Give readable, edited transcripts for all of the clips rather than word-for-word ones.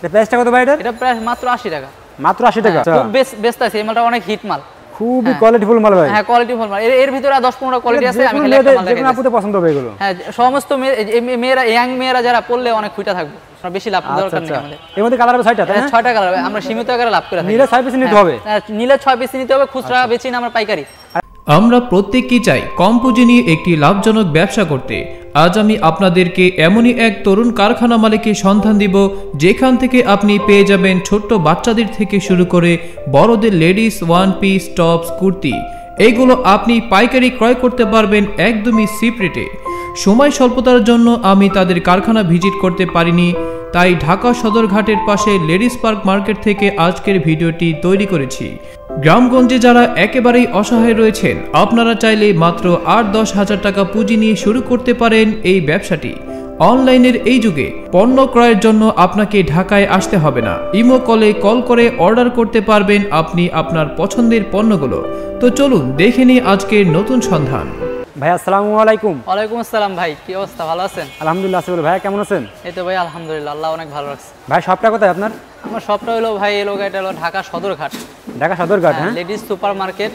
এটা প্রাইসটা কত ভাই এটা? এটা প্রাইস মাত্র 80 টাকা। মাত্র 80 টাকা। খুব বেস্ট আছে, এই মালটা অনেক হিট মাল, খুবই কোয়ালিটিফুল মাল ভাই। হ্যাঁ কোয়ালিটিফুল মাল। এর ভিতরে 10-15টা কোয়ালিটি আছে, আমি খালি একটা মাল দেখাই। যেকোনো আপুদের পছন্দ হবে এগুলো। হ্যাঁ সমস্ত মেয়েরা, ইয়াং মেয়েরা যারা পড়লে অনেক খুঁটা থাকবে, বেশি লাভ দরকার নেই আমাদের। এর মধ্যে কালার হবে 6টা, তাই না? 6টা কালার হবে, আমরা সীমিত আকারে লাভ করে থাকি। নিলে 6 পিস নিতে হবে। হ্যাঁ নিলে 6 পিস নিতে হবে, খুচরা বেচি না আমরা পাইকারি। আমরা প্রত্যেককেই চাই কম পুঁজি নিয়ে একটি লাভজনক ব্যবসা করতে। আজ আমি আপনাদেরকে এমনই এক তরুণ কারখানা মালিকের সন্ধান দিব, যেখান থেকে আপনি পেয়ে যাবেন ছোট্ট বাচ্চাদের থেকে শুরু করে বড়দের ladies one piece, tops, kurti, এগুলো আপনি পাইকারি ক্রয় করতে পারবেন একদমই চিপ রেটে। সময় স্বল্পতার জন্য আমি তাদের কারখানা ভিজিট করতে পারিনি, তাই ঢাকা সদরঘাটের পাশে লেডিস পার্ক মার্কেট থেকে আজকের ভিডিওটি তৈরি করেছি। গ্রামগঞ্জে যারা একেবারেই অসহায় রয়েছেন, আপনারা চাইলে মাত্র 8-10 হাজার টাকা পুঁজি নিয়ে শুরু করতে পারেন এই ব্যবসাটি। অনলাইনের এই যুগে পণ্য ক্রয়ের জন্য আপনাকে ঢাকায় আসতে হবে না, ইমো কলে কল করে অর্ডার করতে পারবেন আপনি আপনার পছন্দের পণ্যগুলো। তো চলুন দেখে নিই আজকের নতুন সন্ধান। ভাই আসসালামু আলাইকুম। ওয়ালাইকুম আসসালাম ভাই, কি অবস্থা, ভালো আছেন? আলহামদুলিল্লাহ আছি ভাই, কেমন আছেন? এই তো ভাই আলহামদুলিল্লাহ, আল্লাহ অনেক ভালো রাখছে। ভাই শপটা কোথায় আপনার? আমার শপটা হলো ভাই এটা হলো ঢাকা সদরঘাট। ঢাকা সদরঘাট, হ্যাঁ। লেডিস সুপার মার্কেট,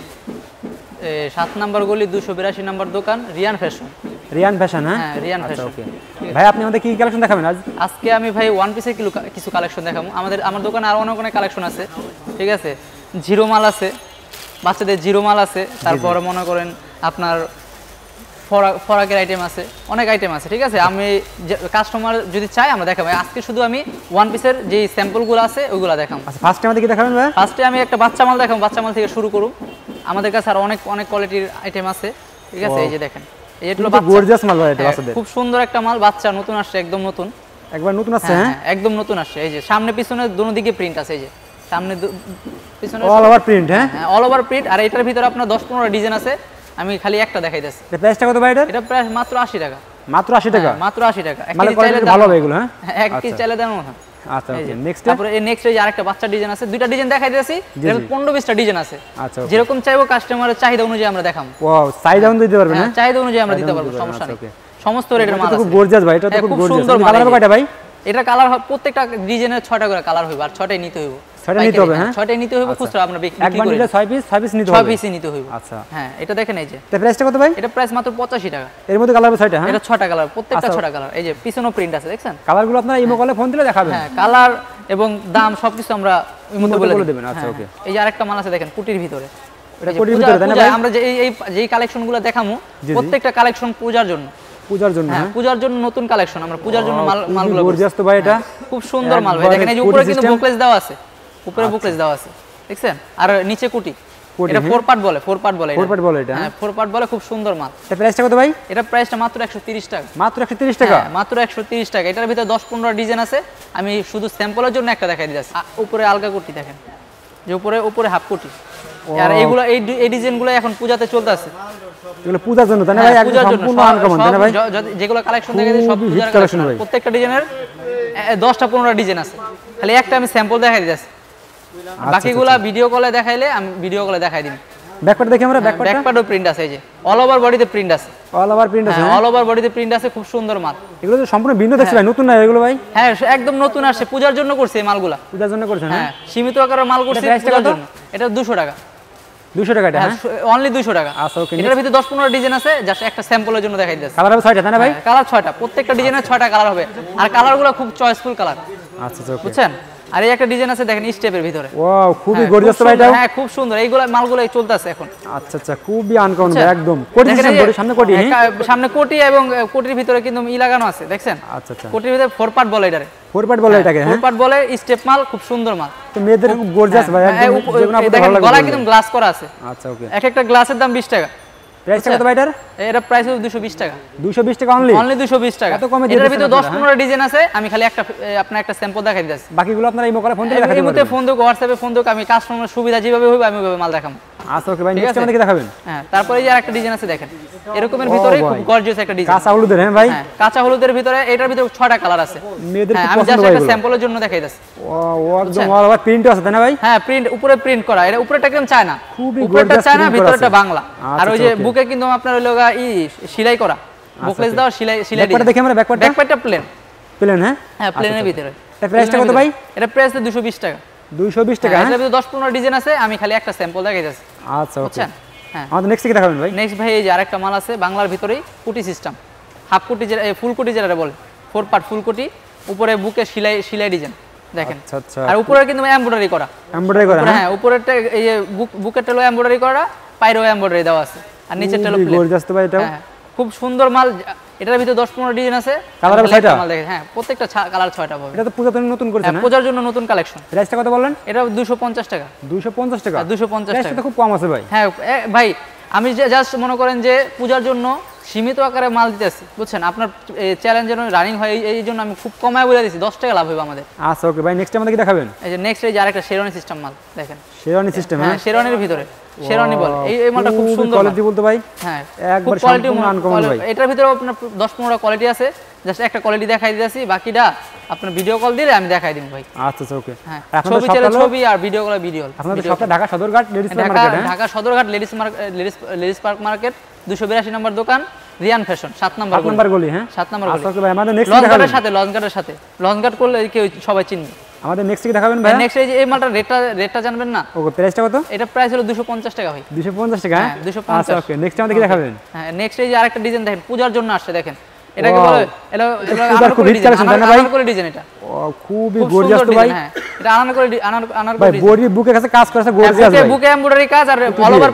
7 নম্বর গলি, 282 নম্বর দোকান, রিয়ান ফ্যাশন। রিয়ান ফ্যাশন, হ্যাঁ রিয়ান ফ্যাশন। ওকে ভাই, আপনি আমাদের কি কালেকশন দেখাবেন আজ? আজকে আমি ভাই ওয়ান পিসের কিছু কালেকশন দেখাবো। আমার দোকানে আরো অনেক কালেকশন আছে, ঠিক আছে। জিরো মাল আছে, বাচ্চাদের জিরো মাল আছে, তারপরে মনে করেন আপনার ফরাকের আইটেম আছে, অনেক আইটেম আছে, ঠিক আছে। আমি কাস্টমার যদি চাই আমরা দেখাবো। আজকে শুধু আমি ওয়ান পিসের যে স্যাম্পলগুলো আছে ওইগুলো দেখাবো। আচ্ছা ফার্স্টে আমাদের কি দেখাবেন ভাই? ফার্স্টে আমি একটা বাচ্চা মাল দেখাবো, বাচ্চা মাল থেকে শুরু করুন। আমাদের কাছে আর অনেক কোয়ালিটির আইটেম আছে, ঠিক আছে। এই যে দেখেন, এইগুলো গর্জিয়াস মাল ভাই, এটা বাচ্চাদের খুব সুন্দর একটা মাল, বাচ্চা নতুন আসছে, একদম নতুন, একবার নতুন আসছে, হ্যাঁ একদম নতুন আসছে। এই যে সামনে পিছনে দুনো দিকে প্রিন্ট আছে, এই যে সামনে পিছনে অল ওভার প্রিন্ট, হ্যাঁ অল ওভার প্রিন্ট। আর এটার ভিতরে আপনার 10-15 ডিজাইন আছে, আমি খালি একটা দেখাইতেছি। এটা প্রাইসটা কত ভাই? এটা প্রাইস মাত্র 80 টাকা। মাত্র 80 টাকা? মাত্র 80 টাকা। মানে কোয়ালিটি ভালো হবে এগুলো, হ্যাঁ এক কেজি চাইলে দেন না। আচ্ছা ওকে, নেক্সট। তারপরে এই নেক্সট এই যে আরেকটা বাচ্চা ডিজাইন আছে, দুইটা ডিজাইন দেখাই দিয়েছি, এর 15-20টা ডিজাইন আছে। আচ্ছা যেরকম চাইবো কাস্টমারের চাহিদা অনুযায়ী আমরা দেখাবো। ওয়াও, চাহিদা অনুযায়ী দিতে পারবেন, হ্যাঁ চাহিদা অনুযায়ী আমরা দিতে পারবো, সমস্যা নেই। সমস্ত রেটের মাল আছে। খুব গর্জিয়াস ভাই, এটা তো খুব গর্জিয়াস। কালার হবে কয়টা ভাই? এটা কালার প্রত্যেকটা ডিজাইনের 6টা করে কালার হবে, আর 6টাই নিতে হইব। 6টা নিতে হবে, হ্যাঁ 6টাই নিতে হইব, খুচরা আমরা বিক্রি একবার নিলে 6 পিস নিতে হবে। 6 পিসই নিতে হইব। আচ্ছা হ্যাঁ এটা দেখেন, এই যে এটা প্রাইসটা কত ভাই? এটা প্রাইস মাত্র 85 টাকা। এর মধ্যে কালার হবে 6টা, হ্যাঁ এটা 6টা কালার, প্রত্যেকটা 6টা কালার। এই যে পিছনেও প্রিন্ট আছে, দেখছেন। কালারগুলো আপনারা ইমো কলে ফোন দিলে দেখাবেন। হ্যাঁ কালার এবং দাম সবকিছু আমরা ইমোতে বলে দেবেন। আচ্ছা ওকে। এই যে আরেকটা মাল আছে দেখেন, কুটির ভিতরে। এটা কুটির ভিতরে তাই না ভাই? আমরা যে এই কালেকশনগুলো দেখামু, প্রত্যেকটা কালেকশন পূজার জন্য। পূজার জন্য, হ্যাঁ পূজার জন্য নতুন কালেকশন, আমরা পূজার জন্য মালগুলো গর্জিয়াস তো ভাই, এটা খুব সুন্দর মাল ভাই। দেখেন এই যে উপরে কিন্তু বুকলেস দেওয়া আছে, উপরে বুকলেস দেওয়া আছে, দেখছেন। আর নিচে কুটি, এটা 4 পার্ট বলে, 4 পার্ট বলে, 4 পার্ট বলে এটা, হ্যাঁ 4 পার্ট বলে, খুব সুন্দর মাল। এটা প্রাইসটা কত ভাই? এটা প্রাইসটা মাত্র 130 টাকা। মাত্র 130 টাকা? মাত্র 130 টাকা। এটার ভিতরে 10-15 ডিজাইন আছে, আমি শুধু স্যাম্পলের জন্য একটা দেখাই দিয়েছি। উপরে আলগা কুটি দেখেন, যে উপরে হাফ কুটি। আর এইগুলো এই ডিজাইনগুলো এখন পূজাতে চলতে আছে, এগুলো পূজার জন্য তাই না ভাই? একদম সম্পূর্ণ আনকমন তাই না ভাই? যেগুলো কালেকশন দেখাই সব পূজার কালেকশন ভাই। প্রত্যেকটা ডিজাইনের 10টা-15টা ডিজাইন আছে, খালি একটা আমি স্যাম্পল দেখাই দিয়েছি। বাকিগুলা ভিডিও কলে দেখাইলে আমি ভিডিও কলে দেখাই দিই। ব্যাকপার্ট দেখি আমরা। ব্যাকপার্টও প্রিন্ট আছে, এই যে অল ওভার বডিতে প্রিন্ট আছে। অল ওভার প্রিন্ট আছে, অল ওভার বডিতে প্রিন্ট আছে, খুব সুন্দর মাল। এগুলো তো সম্পূর্ণ ভিন্ন দেখছি ভাই, নতুন না এগুলো ভাই? হ্যাঁ একদম নতুন আসছে, পূজার জন্য করছে এই মালগুলা। পূজার জন্য করছেন, হ্যাঁ সীমিত আকারের মাল করছে পূজার জন্য। এটা 200 টাকা। 200 টাকা এটা, হ্যাঁ অনলি 200 টাকা। আচ্ছা ওকে। এটার ভিতরে 10-15 ডিজাইন আছে, জাস্ট একটা স্যাম্পলের জন্য দেখাই দিয়েছি। কালার হবে 6টা তাই না ভাই? কালার 6টা, প্রত্যেকটা ডিজাইনের 6টা কালার হবে, আর কালারগুলো খুব চয়েসফুল কালার। আচ্ছা ওকে, বুঝছেন। আর এই একটা ডিজাইন আছে দেখেন, স্টেপের ভিতরে। ওয়াও, খুবই গর্জিয়াস তো ভাই এটা। হ্যাঁ খুব সুন্দর, এইগুলা মালগুলো চলতেছে এখন। আচ্ছা খুবই আনকমন ভাই, একদম কোটি সিস্টেম, কোটি সামনে কোটি, সামনে কোটি, এবং কোটির ভিতরে কিন্তু লাগানো আছে, দেখছেন। আচ্ছা কোটির ভিতরে 4 পার্ট বলে এটারে। 4 পার্ট বলে এটাকে, হ্যাঁ 4 পার্ট বলে, স্টেপ মাল, খুব সুন্দর মাল। তো মেয়েদের খুব গর্জিয়াস ভাই, একদম যেগুলো আপনাদের ভালো লাগে। গলায় কিন্তু গ্লাস করা আছে। আচ্ছা ওকে। একটা গ্লাসের দাম 20 টাকা। প্রাইসটা কত ভাই এটার? এটা প্রাইস হলো 220 টাকা। 220 টাকা অনলি? অনলি 220 টাকা। এত কমে এটার ভিতরে 10-15 ডিজাইন আছে, আমি খালি আপনার একটা স্যাম্পল দেখাই দিয়েছি। বাকিগুলো আপনারা ইমো করে ফোন দিয়ে দেখাতে পারবেন। ইমোতে ফোন দিও, হোয়াটসঅ্যাপে ফোন দিও, আমি কাস্টমারের সুবিধা যেভাবে হইবে আমি ওইভাবে মাল দেখাবো। আচ্ছা ওকে ভাই, নেক্সট আমাদেরকে দেখাবেন। হ্যাঁ তারপরে এই যে আরেকটা ডিজাইন আছে দেখেন, এরকমের ভিতরে খুব গর্জিয়াস একটা ডিজাইন। কাঁচা হলুদের, হ্যাঁ ভাই কাঁচা হলুদের ভিতরে, এটার ভিতরে 6টা কালার আছে। মেয়েদের খুব আমি পছন্দ জাস্ট হয় একটা স্যাম্পলের জন্য দেখাই দিয়েছি। ও একদম অল ওভার প্রিন্ট আছে তাই না ভাই? হ্যাঁ প্রিন্ট, উপরে প্রিন্ট করা। এটা উপরেটা একদম চায়না, উপরেটা চায়না, ভিতরটা বাংলা। আর ওই যে বুকে কিন্তু আপনার হলো সেলাই করা, বুকলেস দাও, সেলাই। ব্যাকপার্ট দেখি আমরা। ব্যাকপার্টটা প্লেন, প্লেন, হ্যাঁ প্লেনের ভিতরে। এটা প্রাইসটা কত ভাই? এটা প্রাইস 220 টাকা। 220 টাকা। এর ভিতরে 10-15 ডিজাইন আছে, আমি খালি একটা স্যাম্পল দেখাইতেছি। আচ্ছা ওকে। বুঝছেন? হ্যাঁ। আমাদের নেক্সট কি দেখাবেন ভাই? নেক্সট ভাই এই যে আরেকটা মাল আছে বাংলার ভিতরেই কুটি সিস্টেম। হাফ কুটি যেটা ফুল কুটি যেটা বলে, 4 পার্ট ফুল কুটি, উপরে বুকে সেলাই ডিজাইন দেখেন। আচ্ছা আচ্ছা। আর উপরে কিন্তু এমব্রয়ডারি করা। এমব্রয়ডারি করা। হ্যাঁ, উপরেরটা এই যে বুকেরটা হলো এমব্রয়ডারি করা, পায়রও এমব্রয়ডারি দেওয়া আছে। আর নিচেরটা হলো প্লেন। গর্জিয়াস তো ভাই এটা। হ্যাঁ, খুব সুন্দর মাল। এটার ভিতরে 10-15 ডিজাইন আছে। কালার হবে 6টা মাল দেখেন। হ্যাঁ, প্রত্যেকটা কালার 6টা পাবে। এটা তো পূজার জন্য নতুন করেছেন না? পূজার জন্য নতুন কালেকশন। প্রাইসটা কত বললেন? এটা 250 টাকা। 250 টাকা। 250 টাকা। প্রাইসটা তো খুব কম আছে ভাই। হ্যাঁ ভাই, আমি জাস্ট মনে করেন যে পূজার জন্য সীমিত আকারে মাল দিতেছি, বুঝছেন? আপনার চ্যালেঞ্জ যেন রানিং হয়, এই জন্য আমি খুব কমায় বলে দিচ্ছি, 10 টাকা লাভ হবে আমাদের। আচ্ছা ওকে ভাই, নেক্সট আমাদের কি দেখাবেন? এই যে নেক্সট এই যে আরেকটা শেরওয়ানি সিস্টেম মাল দেখেন। শেরওয়ানি সিস্টেম। হ্যাঁ, শেরওয়ানির ভিতরে শেরওয়ানি বলে এই মালটা খুব সুন্দর কোয়ালিটি বলতে ভাই। হ্যাঁ, একবার কোয়ালিটি আনকমন ভাই। এটার ভিতরে আপনার 10-15টা কোয়ালিটি আছে, জাস্ট একটা কোয়ালিটি দেখাই দিয়েছি, বাকিটা আপনার ভিডিও কল দিলে আমি দেখাই দিব ভাই। আচ্ছা আচ্ছা ওকে। হ্যাঁ, ছবি চাইলে ছবি আর ভিডিও কলে ভিডিও। আপনাদের সবটা ঢাকা সদরঘাট লেডিস মার্কেট। হ্যাঁ, Dhaka Sadarghat ladies park market, 282 নম্বর দোকান, রিয়ান ফ্যাশন, 7 নম্বর গলি। হ্যাঁ, 7 নম্বর গলি। আচ্ছা ওকে ভাই, আমাদের নেক্সট লঞ্চ দেখাবেন? গার্ডের সাথে লঞ্চ গার্ড করলে কেউ সবাই চিনবে। আমাদের নেক্সট কি দেখাবেন ভাই? নেক্সট এই মালটা রেটটা জানবেন না? ওকে, প্রাইসটা কত? এটা প্রাইস হলো 250 টাকা ভাই। 250 টাকা। হ্যাঁ, 250। আচ্ছা ওকে, নেক্সট আমাদের কি দেখাবেন? হ্যাঁ, নেক্সট এই যে আরেকটা ডিজাইন দেখেন, পূজার জন্য আসছে দেখেন। এটাকে বলে এটা খুবই কালেকশন তাই না ভাই? আনারকলি ডিজাইন। এটা খুবই গর্জিয়াস তো ভাই। হ্যাঁ, এটা আনারকলি ভাই, বডি বুকের কাছে কাজ করেছে গর্জিয়াস ভাই। বুকে এমব্রয়ডারি কাজ আর অল ওভার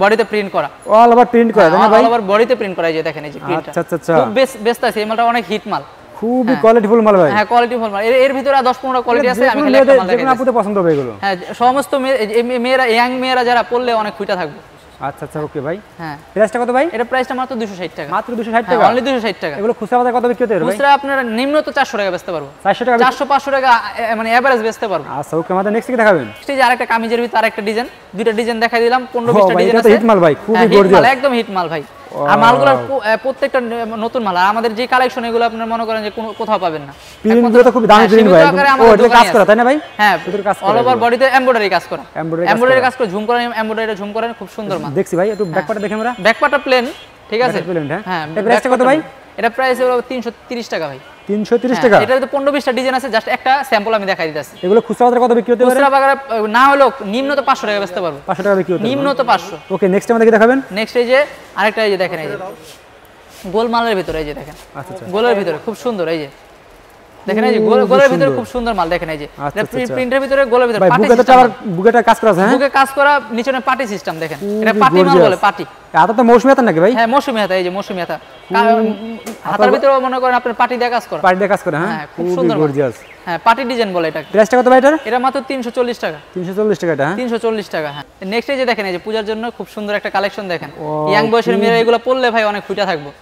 বডিতে প্রিন্ট করা। অল ওভার প্রিন্ট করা তাই না ভাই? অল ওভার বডিতে প্রিন্ট করা, এই যে দেখেন এই যে প্রিন্টটা। আচ্ছা আচ্ছা। খুব বেস্ট আছে এই মালটা, অনেক হিট মাল, খুবই কোয়ালিটিফুল মাল ভাই। হ্যাঁ, কোয়ালিটিফুল মাল। এর ভিতরে 10-15টা কোয়ালিটি আছে, আমি খালি একটা মাল দেখাই। যেকোনো আপুতে পছন্দ হবে এগুলো। হ্যাঁ, সমস্ত মেয়েরা, ইয়াং মেয়েরা যারা পড়লে অনেক ফিটা থাকবে। আচ্ছা আচ্ছা ওকে ভাই। হ্যাঁ, প্রাইসটা কত ভাই? এটা প্রাইসটা মাত্র 260 টাকা। মাত্র 260 টাকা। অনলি 260 টাকা। এগুলো খুচরা বাজারে কত বিক্রি হতে পারে ভাই? খুচরা আপনারা নিম্ন তো 400 টাকা বেচতে পারবো। 400 টাকা। 400-500 টাকা মানে এভারেজ বেচতে পারবো। আচ্ছা ওকে, আমাদের নেক্সট কি দেখাবেন? এই যে আরেকটা কামিজের ভিতর আরেকটা ডিজাইন, দুইটা ডিজাইন দেখাই দিলাম, 15-20টা ডিজাইন আছে। এটা হিট মাল ভাই, খুবই গর্জিয়াস, একদম হিট মাল ভাই। আর মালগুলোর প্রত্যেকটা নতুন মাল। আর আমাদের যে কালেকশন এগুলো আপনারা মনে করেন যে কোথাও পাবেন না। প্রিন্টগুলো তো খুব দামি প্রিন্ট ভাই। ও এটা কাজ করা তাই না ভাই? হ্যাঁ, ভিতরে কাজ করা। অল ওভার বডিতে এমব্রয়ডারি কাজ করা। এমব্রয়ডারি কাজ করে ঝুম করেন, এমব্রয়ডারি ঝুম করেন, খুব সুন্দর মাল। দেখছি ভাই, একটু ব্যাকপার্টটা দেখেন আমরা। ব্যাকপার্টটা প্লেন, ঠিক আছে? প্লেন। হ্যাঁ, এটা প্রাইসটা কত ভাই? এটা প্রাইস হলো 330 টাকা ভাই। 330 টাকা। এটার তো 15-20টা ডিজাইন আছে, জাস্ট একটা স্যাম্পল আমি দেখাই দিতেছি। এগুলো খুচরা বাজারে কত বিক্রি হতে পারে? খুচরা বাজারে না হলো নিম্ন তো 500 টাকা বেচতে পারবো। 500 টাকা বিক্রি হতে পারে। নিম্ন তো 500। ওকে, নেক্সট আমাদের কি দেখাবেন? নেক্সট এই যে আরেকটা, এই যে দেখেন, এই যে গোলমালের ভিতরে, এই যে দেখেন। আচ্ছা আচ্ছা। গোলের ভিতরে খুব সুন্দর, এই যে দেখেন, এই যে গোলের ভিতরে খুব সুন্দর মাল দেখেন, এই যে প্রিন্টের ভিতরে গোলের ভিতরে পাটি সিস্টেম। বুকেটা কাজ করা আছে। হ্যাঁ, বুকে কাজ করা, নিচে পাটি সিস্টেম দেখেন। এটা পাটি মাল বলে, পাটি। এটা তো মৌসুমী হাতা নাকি ভাই? হ্যাঁ, মৌসুমী হাতা। এই যে মৌসুমী হাতা, হাতার ভিতরে মনে করেন আপনার পাটি দিয়ে কাজ করা। পাটি দিয়ে কাজ করা। হ্যাঁ, খুব সুন্দর গর্জিয়াস। হ্যাঁ, পাটি ডিজাইন বলে এটা। প্রাইসটা কত ভাই এটার? এটা মাত্র 340 টাকা। 340 টাকা এটা। 340 টাকা। হ্যাঁ, নেক্সট এই যে দেখেন, এই যে পূজার জন্য খুব সুন্দর একটা কালেকশন দেখেন। ইয়াং বয়সের মেয়েরা এগুলো পরলে ভাই অনেক ফুটা থাকবে,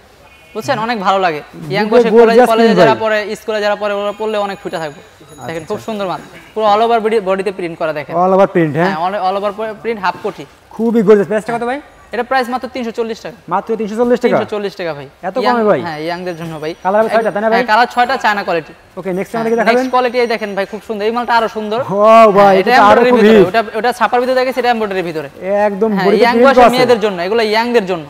বুঝছেন? অনেক ভালো লাগে। ইয়াং বয়সে কলেজে যারা পড়ে, স্কুলে যারা পড়ে, ওরা পরলে অনেক ফুটা থাকবে। দেখেন খুব সুন্দর মাল, পুরো অল ওভার বডিতে প্রিন্ট করা দেখেন। All over print. হ্যাঁ, অল ওভার প্রিন্ট, হাফ কোটি, খুবই গর্জিয়াস। প্রাইসটা কত ভাই? এটা প্রাইস মাত্র 340 টাকা। মাত্র 340 টাকা। 340 টাকা ভাই। এত কমে ভাই? হ্যাঁ, ইয়াংদের জন্য ভাই। কালার হবে 6টা তাই না ভাই? হ্যাঁ, কালার 6টা, চায়না কোয়ালিটি। ওকে, নেক্সট আমাদের কি দেখাবেন? নেক্সট কোয়ালিটি এই দেখেন ভাই, খুব সুন্দর। এই মালটা আরো সুন্দর। ওয়াও ভাই, এটা আরো খুব হিট। ওটা ছাপার ভিতরে দেখেন, সেটা এমব্রয়ডারির ভিতরে একদম বডিতে ইয়াং বয়সের মেয়েদের জন্য, এগুলো ইয়াংদের জন্য,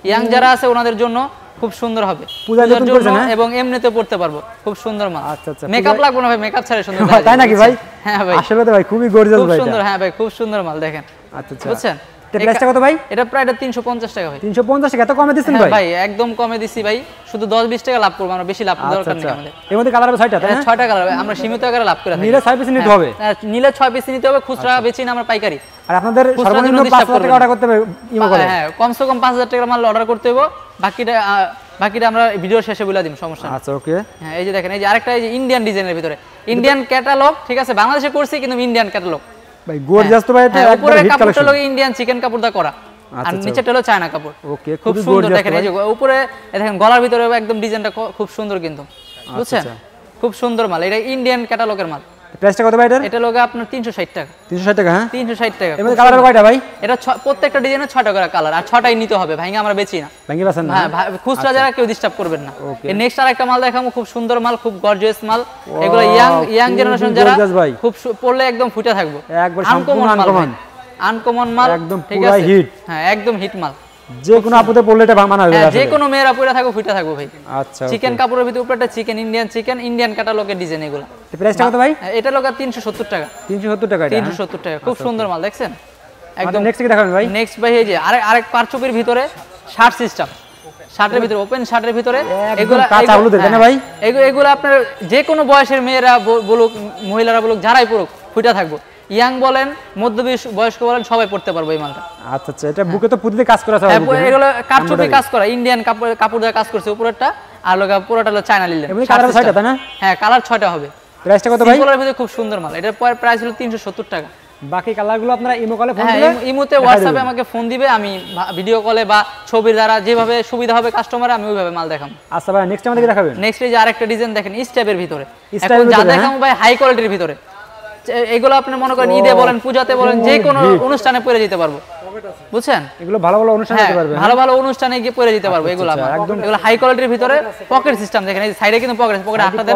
ইয়াং যারা আছে ওনাদের জন্য খুব সুন্দর হবে। পূজার জন্য এবং এমনিতে পড়তে পারবো, খুব সুন্দর মাল। আচ্ছা আচ্ছা। মেকআপ লাগবে না ভাই, মেকআপ ছাড়া সুন্দর। তাই নাকি ভাই? হ্যাঁ ভাই, আসলে তো ভাই খুবই গর্জিয়াস ভাই। খুব সুন্দর। হ্যাঁ ভাই, খুব সুন্দর মাল দেখেন। আচ্ছা আচ্ছা, বুঝছেন? এটা প্রাইসটা কত ভাই? এটা প্রায় 350 টাকা ভাই। 350 টাকা। এত কমে দিচ্ছেন ভাই? ভাই একদম কমে দিছি ভাই, শুধু 10-20 টাকা লাভ করব, আমরা বেশি লাভ দরকার নেই আমাদের। এর মধ্যে কালার হবে 6টা তাই না? 6টা কালার, আমরা সীমিত আকারে লাভ করে থাকি। নিলে 6 পিস নিতে হবে। হ্যাঁ, নিলে 6 পিস নিতে হবে। খুচরা বেচি না আমরা, পাইকারি। আর আপনাদের সর্বনিম্ন 5000 টাকা অর্ডার করতে হবে ইমো করে। হ্যাঁ, কমসে কম 5000 টাকার মাল অর্ডার করতে হবে। বাকিটা আমরা ভিডিওর শেষে বলে দিম, সমস্যা নেই। আচ্ছা ওকে। হ্যাঁ, এই যে দেখেন, এই যে আরেকটা, এই যে ইন্ডিয়ান ডিজাইনের ভিতরে ইন্ডিয়ান ক্যাটালগ, ঠিক আছে? বাংলাদেশে করছি কিন্তু ইন্ডিয়ান ক্যাটালগ ভাই, গর্জিয়াস তো ভাই। এটা উপরে কাপড়টা হলো ইন্ডিয়ান চিকেন কাপড় দা করা, আর নিচেটা হলো চায়না কাপড়। ওকে, খুব সুন্দর দেখেন। এই যে উপরে দেখেন, গলার ভিতরে একদম ডিজাইনটা খুব সুন্দর কিন্তু, বুঝছেন? খুব সুন্দর মাল। এটা ইন্ডিয়ান ক্যাটালগের মাল। প্রাইসটা কত ভাই এটার? এটা লোগো আপনার 360 টাকা। 360 টাকা। হ্যাঁ, 360 টাকা। এর মধ্যে কালার হবে কয়টা ভাই? এটা প্রত্যেকটা ডিজাইনের 6টা করে কালার, আর 6টাই নিতে হবে, ভাঙা আমরা বেচি না। ভাঙি পাছেন না? হ্যাঁ, খুচরা যারা কেউ ডিস্টার্ব করবেন না। এই নেক্সট আরেকটা মাল দেখাবো, খুব সুন্দর মাল, খুব গর্জিয়াস মাল। এগুলো ইয়াং জেনারেশন যারা খুব পড়লে একদম ফুটে থাকবে, একবার সম্পূর্ণ আনকমন। আনকমন মাল, একদম ঠিক পুরো আছে? হিট। হ্যাঁ, একদম হিট মাল। যে কোনো আপুদের পরলে এটা মানাবে হ্যাঁ, আসলে। যে কোনো মেয়েরা পরে থাকবো ফিটা থাকবো ভাই। আচ্ছা চিকেন কাপড়ের ভিতরে উপরে একটা চিকেন, ইন্ডিয়ান কাটালগের ডিজাইন এগুলো। এই প্রাইসটা কত ভাই? এটা লোক 370 টাকা। 370 টাকা এটা। 370 টাকা, খুব সুন্দর মাল দেখছেন একদম। একদম। নেক্সট কি দেখাবেন ভাই? নেক্সট ভাই এই যে আরেক পারচুপির ভিতরে শার্ট সিস্টেম, শার্টের ভিতরে ওপেন শার্টের ভিতরে এগুলো কাঁচা হলুদের তাই না ভাই? এগুলো আপনার যে কোনো বয়সের মেয়েরা বলুক, মহিলারা বলুক, যারাই পড়ুক ফুটা থাকবো। ইয়াং বলেন, বয়স্ক বলেন, সবাই পড়তে পারবে এই মালটা। আচ্ছা আচ্ছা, এটা বুকে তো পুতিতে কাজ করা আছে। এগুলো কাঠচুপি কাজ করা, ইন্ডিয়ান কাপড় দিয়ে কাজ করছে উপরেরটা, আর লগা পুরোটা হলো চায়না লিলেন। এমনি কালার 6টা তাই না? হ্যাঁ, কালার 6টা হবে। প্রাইসটা কত ভাই? সিম্পলের ভিতরে খুব সুন্দর মাল। এটার প্রাইস হলো 370 টাকা। বাকি কালারগুলো আপনারা ইমো কলে ফোন হ্যাঁ, দিলে ইমোতে হোয়াটসঅ্যাপে আমাকে ফোন দিবে, আমি ভিডিও কলে বা ছবির দ্বারা যেভাবে সুবিধা হবে কাস্টমার, আমি ওইভাবে মাল দেখাবো। আচ্ছা ভাই, নেক্সট আমাদের কি দেখাবেন? নেক্সট এই যে আরেকটা ডিজাইন দেখেন স্টেপের ভিতরে। স্টেপের এখন যা ভিতরে, দেখাবো ভাই হাই কোয়ালিটির ভিতরে। এগুলো আপনি মনে করেন ঈদে বলেন, পূজাতে বলেন, যে কোনো অনুষ্ঠানে পরে যেতে পারবো, বুঝছেন? এগুলো ভালো ভালো অনুষ্ঠানে হ্যাঁ, দিতে পারবে। ভালো ভালো অনুষ্ঠানে গিয়ে পরে যেতে পারবো এগুলো। একদম এগুলো হাই কোয়ালিটির ভিতরে পকেট সিস্টেম দেখেন, এই সাইডে কিন্তু পকেটে হাতটা দেন।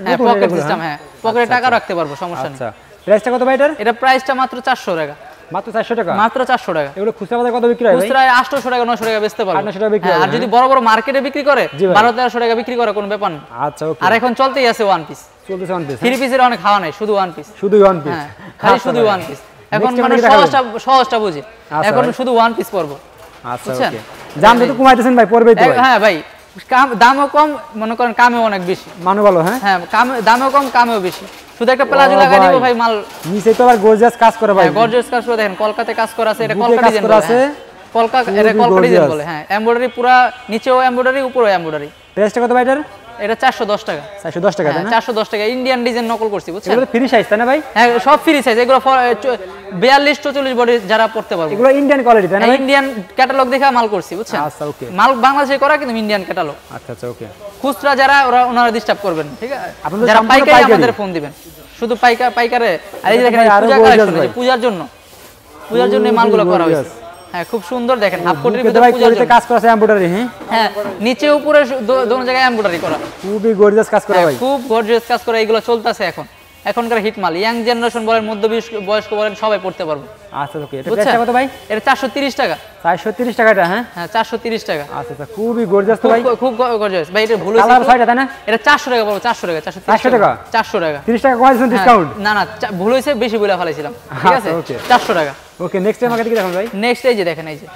হ্যাঁ, পকেট সিস্টেম, হ্যাঁ, পকেটে টাকা রাখতে পারবো, সমস্যা নেই। আচ্ছা, প্রাইসটা কত ভাই এটার? এটা প্রাইসটা মাত্র 400 টাকা। মাত্র 400 টাকা? মাত্র 400 টাকা। এগুলো খুচরা বাজারে কত বিক্রি হয় ভাই? খুচরায় 800 টাকা 900 টাকা বেচতে পারবো। 800 টাকা বিক্রি হ্যাঁ, হয়, আর যদি বড় বড় মার্কেটে বিক্রি করে জি ভাই। 1200 টাকা বিক্রি করে কোনো ব্যাপার না। আচ্ছা, ওকে। আর এখন চলতেই আছে ওয়ান পিস, চলতেছে ওয়ান পিস। থ্রি পিসের অনেক খাওয়া নাই, শুধু ওয়ান পিস। শুধু ওয়ান পিস? হ্যাঁ, খালি শুধু ওয়ান পিস। এখন Next মানে আমাদের দেখাবেন? সহজটা বুঝি, আচ্ছা এখন ভাই। শুধু ওয়ান পিস পরবো। আচ্ছা, বুঝছেন? ওকে। দাম তো কমাইতেছেন ভাই, পড়বেই তো ভাই। হ্যাঁ ভাই, দামও কম, মনে করেন কামেও অনেক বেশি। মানো ভালো, হ্যাঁ? হ্যাঁ, দামেও কম, কামেও বেশি। শুধু একটা প্লাজো লাগাই দিব ভাই, মাল নিচে তো আবার গর্জিয়াস কাজ করে ভাই। গর্জিয়াস কাজ করে দেখেন, কলকাতায় কাজ করা আছে, এটা বুকে কলকা কাজ ডিজাইন করা বলে। আছে। এটা কলকা খুবই ডিজাইন gorgeous। বলে। হ্যাঁ, এমব্রয়ডারি পুরা, নিচেও এমব্রয়ডারি, উপরেও এমব্রয়ডারি। প্রাইসটা কত ভাই এটার? এটা 410 টাকা। 410 টাকা তাই না? 410 টাকা। ইন্ডিয়ান ডিজাইন নকল করছি, বুঝছেন? এগুলো ফ্রি সাইজ তাই না ভাই? হ্যাঁ, সব ফ্রি সাইজ। এগুলো 42 44 বডি যারা পড়তে পারবে। এগুলো ইন্ডিয়ান কোয়ালিটি তাই না ভাই? ইন্ডিয়ান ক্যাটালগ দেখে মাল করছি, বুঝছেন? আচ্ছা, ওকে। মাল বাংলাদেশে করা, কিন্তু ইন্ডিয়ান ক্যাটালগ। আচ্ছা আচ্ছা, ওকে। খুচরা যারা ওনারা ডিস্টার্ব করবেন, ঠিক আছে? আপনাদের যারা সম্পূর্ণ পাইকারি পাইকারি? আমাদের ফোন দিবেন, শুধু পাইকারে। আর এই যে দেখেন, ভাই, আরো পূজা gorgeous কালেকশন, ভাই। পূজার জন্য এই মালগুলো করা হয়েছে। হ্যাঁ, খুব সুন্দর দেখেন, হাফ কোটের বুকে তো ভিতরে ভাই পূজার কোয়ালিটি জন্য। কাজ করা আছে এমব্রয়ডারি, হ্যাঁ? হ্যাঁ, নিচে উপরে দোনো জায়গায় এমব্রয়ডারি করা। খুবই গর্জিয়াস কাজ করা হ্যাঁ, ভাই। খুব গর্জিয়াস কাজ করা। এগুলো চলতেছে এখনকার হিট মাল। ইয়াং জেনারেশন বলেন, মধ্য বয়স্ক বলেন, সবাই পড়তে পারবে। আচ্ছা, ওকে। এটা বুঝছেন? প্রাইসটা কত ভাই? এটা 430 টাকা। 430 টাকা এটা, হ্যাঁ? হ্যাঁ, 430 টাকা। আচ্ছা আচ্ছা, খুবই গর্জিয়াস তো ভাই। খুব গর্জিয়াস ভাই। এটা ভুল কালার হয়েছে। 6টা তাই না? এটা 400 টাকা পাবো। 400 টাকা। 400 টাকা? 400 টাকা। 30 টাকা কমাইছেন ডিসকাউন্ট? না না, ভুল হয়েছে, বেশি বলে ফেলাইছিলাম, ঠিক আছে? আচ্ছা, okay। 400 টাকা। ওকে, নেক্সট টাইম আমাকে কি দেখাবেন ভাই? নেক্সট এই যে দেখেন, এই যে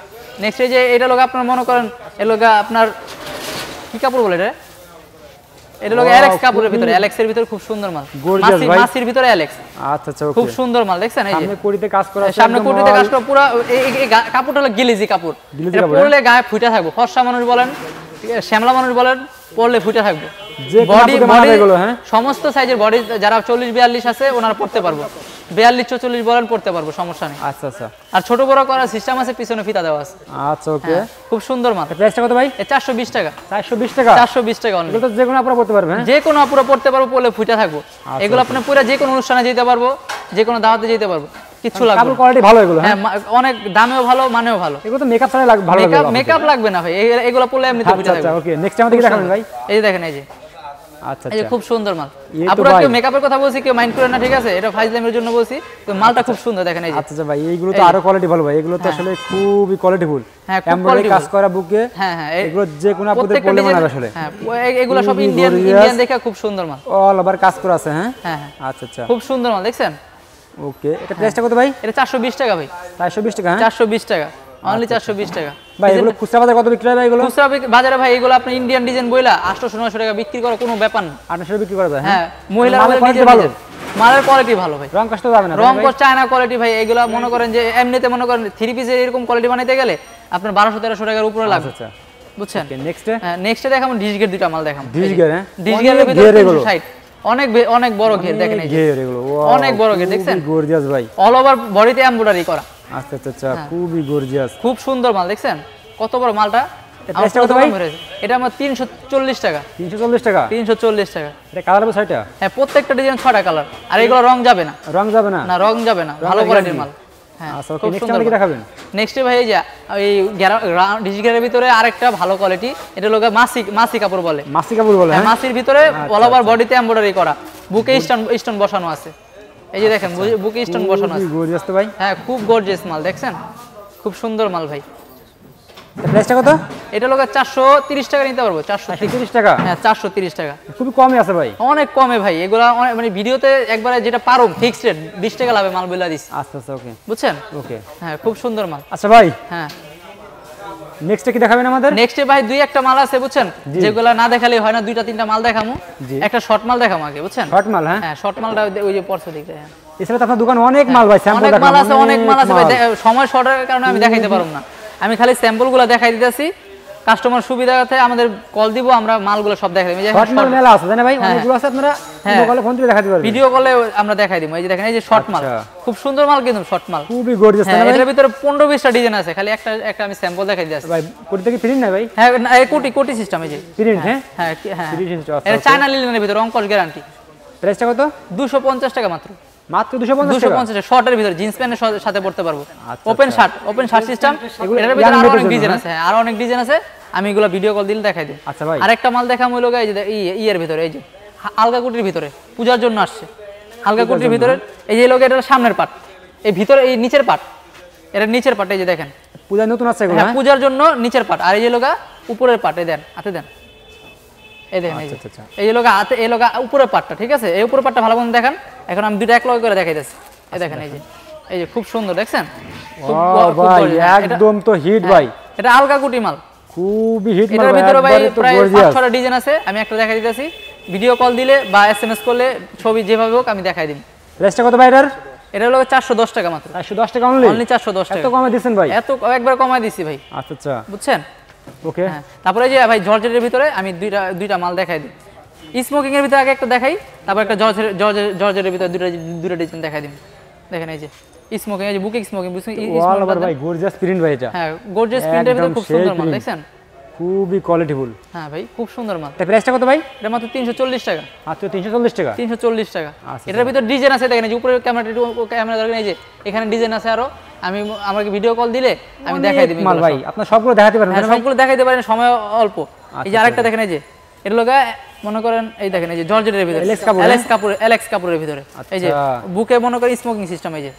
নেক্সট এই যে এটা লোক আপনার মনে করেন, এর লোক আপনার কি কাপড় বলে এটা লোক অ্যালেক্স কাপড়ের ভিতরে, অ্যালেক্সের ভিতরে খুব সুন্দর মাল। Gorgeous ভাই। মাসির ভিতরে অ্যালেক্স, আচ্ছা আচ্ছা, ওকে। খুব সুন্দর মাল দেখছেন? এই যে সামনে কোটিতে কাজ করা আছে, সামনে একদম কোটিতে কাজ all- করা পুরো। এই কাপড়টা হলো গিলিজি কাপড়। গিলিজি এটা কাপড়, পরলে গায়ে ফুটে থাকবে। ফর্সা মানুষ বলেন, ঠিক আছে, শ্যামলা মানুষ বলেন, পরলে ফুটে থাকবে। যে কোনো আপুকে মানাবে এগুলো, হ্যাঁ? সমস্ত সাইজের বডি, যারা 40 42 আছে ওনারা পড়তে পারবো। 42 44 বলেন, পড়তে পারবো, সমস্যা নেই। আচ্ছা আচ্ছা আর ছোট বড় করার সিস্টেম আছে, পিছনে ফিতা দেওয়া আছে। আচ্ছা, ওকে। হ্যাঁ, খুব সুন্দর মাল। প্রাইসটা কত ভাই? 420 টাকা। 420 টাকা? 420 টাকা অনলি। এগুলো তো যে কোনো আপনারা পড়তে পারবেন, হ্যাঁ? যে কোনো আপুরা পড়তে পারবো, পড়লে ফুটে থাকবো। এগুলো আপনি পুরো যে কোনো অনুষ্ঠানে যেতে পারবো, যে কোনো দাওয়াতে যেতে পারবো, কিচ্ছু লাগবে কাপড় না। কোয়ালিটি ভালো এগুলো, হ্যাঁ? হ্যাঁ, অনেক দামেও ভালো, মানেও ভালো। এগুলো তো মেকআপ ছাড়া ভালো লাগবে। মেকআপ লাগবে না ভাই, এগুলো পড়লে এমনিতে ফুটে আচ্ছা আচ্ছা, থাকবে। ওকে। নেক্সট আমাদের কি দেখাবেন ভাই? এই যে দেখেন, এই যে আচ্ছা এই যে আচ্ছা, খুব সুন্দর মাল। এই তো আপুরা ভাই। কেউ মেকআপের কথা বলছি, কেউ মাইন্ড করে না, ঠিক আছে? এটা ফাইজলামের জন্য বলছি, তো মালটা খুব সুন্দর দেখেন। এই যে আচ্ছা আচ্ছা ভাই, এইগুলো তো আরো কোয়ালিটি ভালো ভাই। এগুলো তো আসলে খুবই কোয়ালিটিফুল। হ্যাঁ, খুব এমব্রয়ডারি কাজ qualityful। করা বুকে। হ্যাঁ হ্যাঁ, এগুলো যে কোনো আপুদের প্রত্যেকটা পরলে মানাবে ডিজাইন। আসলে। হ্যাঁ, এগুলো সব খুবই ইন্ডিয়ান gorgeous। দেখে খুব সুন্দর মাল। অল ওভার কাজ করা আছে, হ্যাঁ? হ্যাঁ হ্যাঁ, আচ্ছা আচ্ছা, খুব সুন্দর মাল দেখছেন? ওকে। এটা প্রাইসটা কত ভাই? এটা 420 টাকা ভাই। 420 টাকা, হ্যাঁ? 420 টাকা অনলি, 420 টাকা ভাই এগুলো খুচরা বাজারে কত বিক্রি হয় ভাই এগুলো? খুচরা বাজারে ভাই এগুলো আপনি ইন্ডিয়ান ডিজাইন বইলা 800 900 টাকা বিক্রি করা কোনো ব্যাপার না। 800 বিক্রি করা যায়, হ্যাঁ, হ্যাঁ? মহিলারা মালের নিজের quality ভালো? মালের কোয়ালিটি ভালো ভাই। রং কষ্ট যাবে না রং কস চায়না কোয়ালিটি ভাই। এগুলা মনে করেন যে এমনিতে মনে করেন 3 পিসের এরকম কোয়ালিটি বানাইতে গেলে আপনার 1200 1300 টাকার উপরে লাগবে। আচ্ছা, বুঝছেন? ওকে। নেক্সট হ্যাঁ, নেক্সটে দেখাবো ডিশগের দুটো মাল দেখাবো। ডিশগের, হ্যাঁ? ডিশগেরের অনেক ভিতরে ঘের এগুলো। 360 অনেক বড় ঘের দেখেন, এই যে ঘের এগুলো, অনেক বড় ঘের দেখছেন? গর্জিয়াস ভাই। অল ওভার বডিতে এমব্রয়ডারি করা। আচ্ছা আচ্ছা আচ্ছা, খুবই গর্জিয়াস। খুব সুন্দর মাল দেখছেন? কত বড় মালটা। এটা প্রাইসটা কত ভাই? এটা আমার 340 টাকা। 340 টাকা? 340 টাকা। এটা কালার হবে 6টা? হ্যাঁ, প্রত্যেকটা ডিজাইন 6টা কালার। আর এগুলো রং যাবে না। রং যাবে না? না, রং যাবে না, ভালো কোয়ালিটির মাল। হ্যাঁ, আচ্ছা, ওকে। খুব নেক্সট সুন্দর আমাদের কি দেখাবেন? নেক্সটে ভাই এই যে এই ডিজিটালের ভিতরে আরেকটা ভালো কোয়ালিটি, এটা লোকে মাসি কাপড় বলে। মাসি কাপড় বলে, হ্যাঁ, হ্যাঁ? মাসির ভিতরে অল ওভার বডিতে এমব্রয়ডারি করা, বুকে স্টোন বসানো আছে। এই যে দেখেন, বুকে স্টোন বসানো আছে। গর্জিয়াস তো ভাই। হ্যাঁ, খুব গর্জিয়াস মাল দেখছেন? খুব সুন্দর মাল ভাই। প্রাইসটা কত? এটা লোক 430 টাকা নিতে পারবো। 430 টাকা? হ্যাঁ 430 টাকা, খুবই কমই আছে ভাই। অনেক কমে ভাই। এগুলা মানে ভিডিওতে একবারে যেটা পারো ফিক্সড রেট 20 টাকা লাভে মাল বলে দিছি। আচ্ছা আচ্ছা, ওকে বুঝছেন? ওকে। হ্যাঁ খুব সুন্দর মাল। আচ্ছা ভাই, হ্যাঁ নেক্সটে কি দেখাবেন আমাদের? নেক্সটে ভাই দুই একটা মাল আছে বুঝছেন, যেগুলা না দেখালেই হয় না। দুইটা তিনটা মাল দেখামু, একটা শর্ট মাল দেখামু আগে বুঝছেন। শর্ট মাল? হ্যাঁ হ্যাঁ শর্ট মালটা ওই যে পরশু দিকে। হ্যাঁ এছাড়া তো আপনার দোকানে অনেক মাল ভাই, স্যাম্পল অনেক দেখান। মাল আছে, অনেক মাল আছে ভাই। সময় শর্টের কারণে আমি দেখাইতে পারবো না, আমি খালি স্যাম্পলগুলো দেখাই দিতেছি। কাস্টমার সুবিধার্থে আমাদের কল দিব, আমরা মালগুলো সব দেখাই দিই। শর্ট মাল মেলা আছে জানেন ভাই, অনেকগুলো আছে, আপনারা ভিডিও কলে ফোন দিয়ে দেখাতে পারবেন। ভিডিও কলে আমরা দেখাই দিব। এই যে দেখেন, এই যে শর্ট মাল, খুব সুন্দর মাল কিন্তু শর্ট মাল, খুবই গর্জিয়াস। হ্যাঁ এটার ভিতরে 15-20টা ডিজাইন আছে, খালি একটা আমি স্যাম্পল দেখাই দিয়েছি ভাই। কোটি কি প্রিন্ট না ভাই? হ্যাঁ এই কোটি সিস্টেম, এই যে প্রিন্ট। হ্যাঁ হ্যাঁ হ্যাঁ প্রিন্ট। এটা চায়না লিনেনের ভিতরে অঙ্কশ গ্যারান্টি। প্রাইসটা কত? 250 টাকা মাত্র। মাত্র 250 টাকা? 250 শর্টের ভিতরে জিন্স প্যান্টের সাথে পড়তে পারবো। Open shirt system. এটার ভিতরে আরো অনেক ডিজাইন আছে। হ্যাঁ আরো অনেক ডিজাইন আছে, আমি এগুলো ভিডিও কল দিলে দেখাই দিই। আচ্ছা ভাই, আরেকটা মাল দেখাম হলো এই যে ইয়ের ভিতরে, এই যে আলগা কুটির ভিতরে পূজার জন্য আসছে। আলগা কুটির ভিতরে এই যে লোক, এটার সামনের পার্ট, এই ভিতরে এই নিচের পার্ট, এটা নিচের পার্ট। এই যে দেখেন পূজা নতুন আছে এগুলো। হ্যাঁ পূজার জন্য নিচের পার্ট। আর এই যে লোকা উপরের পার্ট, এই দেন হাতে দেন, এই দেখেন এই যে লোকা হাতে, এই লোকা উপরের পার্টটা। ঠিক আছে, এই উপরের পার্টটা ভালো মতো দেখেন। এখন আমি দুটো এক লগে করে দেখাইতেছি। এই দেখেন, এই যে খুব সুন্দর দেখছেন? ভাই একদম তো হিট ভাই। এটা আলগা কুটি মাল, খুবই হিট মাল। এটার ভিতরে ভাই প্রায় 5-6টা ডিজাইন আছে, আমি একটা দেখাই দিতেছি। ভিডিও কল দিলে বা এসএমএস করলে ছবি যেভাবে হোক আমি দেখাই দিই। প্রাইসটা কত ভাই এটার? এটা হলো 410 টাকা মাত্র। 410 টাকা অনলি? অনলি 410 টাকা। এত কমে দিবেন ভাই? এত একবার কমাই দিছি ভাই। আচ্ছা আচ্ছা, বুঝছেন? ওকে। হ্যাঁ তারপরে যে ভাই জর্জেটের ভিতরে আমি দুইটা মাল দেখাই দিই। স্মোকিং এর ভিতরে আগে একটা দেখাই, তারপর একটা জর্জেটের ভিতরে দুইটা ডিজাইন দেখাই দিই। দেখেন এই যে স্মোকিং, এই যে বুকিং স্মোকিং ওয়াল ওভার ভাই, গর্জিয়াস প্রিন্ট ভাই এটা। হ্যাঁ গর্জিয়াস প্রিন্টের ভিতরে খুব সুন্দর মাল দেখছেন? খুবই কোয়ালিটিফুল। হ্যাঁ ভাই খুব সুন্দর মাল। এটা প্রাইসটা কত ভাই? এটা মাত্র 340 টাকা। মাত্র 340 টাকা? 340 টাকা। এটার ভিতর ডিজাইন আছে, দেখেন এই যে উপরে ক্যামেরা ধরেন, এই যে এখানে ডিজাইন আছে আরো। আমি আমাকে ভিডিও কল দিলে আমি দেখাই দিই মাল ভাই। আপনারা সবগুলো দেখাতে পারবেন? হ্যাঁ সবগুলো দেখাইতে পারেন, সময় অল্প। এই যে আরেকটা দেখেন, এই যে এর লগে মনে করেন, এই দেখেন এই যে জর্জেটের ভিতরে এলেক্স কাপুরের ভিতরে, এই যে বুকে মনে করেন স্মোকিং সিস্টেম, এই যে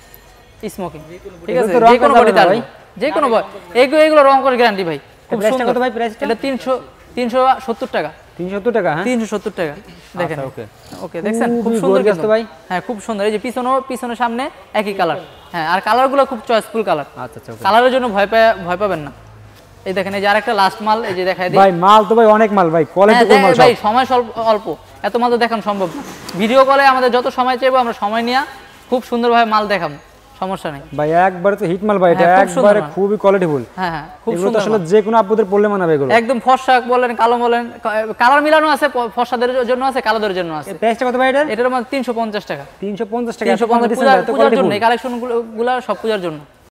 স্মোকিং। ঠিক আছে, যে কোনো বডি তার, যে কোনো এইগুলো রং করে গ্যারান্টি ভাই। খুব সুন্দর। কত ভাই প্রাইসটা? এটা 370 টাকা। 370 টাকা? হ্যাঁ 370 টাকা। দেখেন ওকে ওকে, দেখছেন খুব সুন্দর কিন্তু ভাই। হ্যাঁ খুব সুন্দর। এই যে পিছনে সামনে একই কালার। হ্যাঁ আর কালারগুলো খুব চয়েসফুল কালার। আচ্ছা আচ্ছা, কালারের জন্য ভয় পাবেন না। এই দেখেন এই যে আরেকটা লাস্ট মাল, এই যে দেখাই দিই ভাই। মাল তো ভাই অনেক মাল ভাই, কোয়ালিটি মাল সব ভাই। সময় অল্প, এত মাল তো দেখানো সম্ভব না। ভিডিও কলে আমাদের যত সময় চাইবো আমরা সময় নিয়ে খুব সুন্দরভাবে মাল দেখাবো, সমস্যা নেই ভাই। একবারে তো হিট মাল ভাই এটা, একবারে খুবই কোয়ালিটিফুল। হ্যাঁ হ্যাঁ খুব সুন্দর। আসলে যে কোনো আপুদের পড়লে মানাবে এগুলো। একদম ফর্সা বলেন, কালো বলেন, কালার মিলানো আছে, ফর্সাদের জন্য আছে, কালোদের জন্য আছে। প্রাইসটা কত ভাই এটার? এটার মধ্যে 350 টাকা। 350 টাকা? 350 পূজার জন্য এই কালেকশনগুলো সব পূজার জন্য।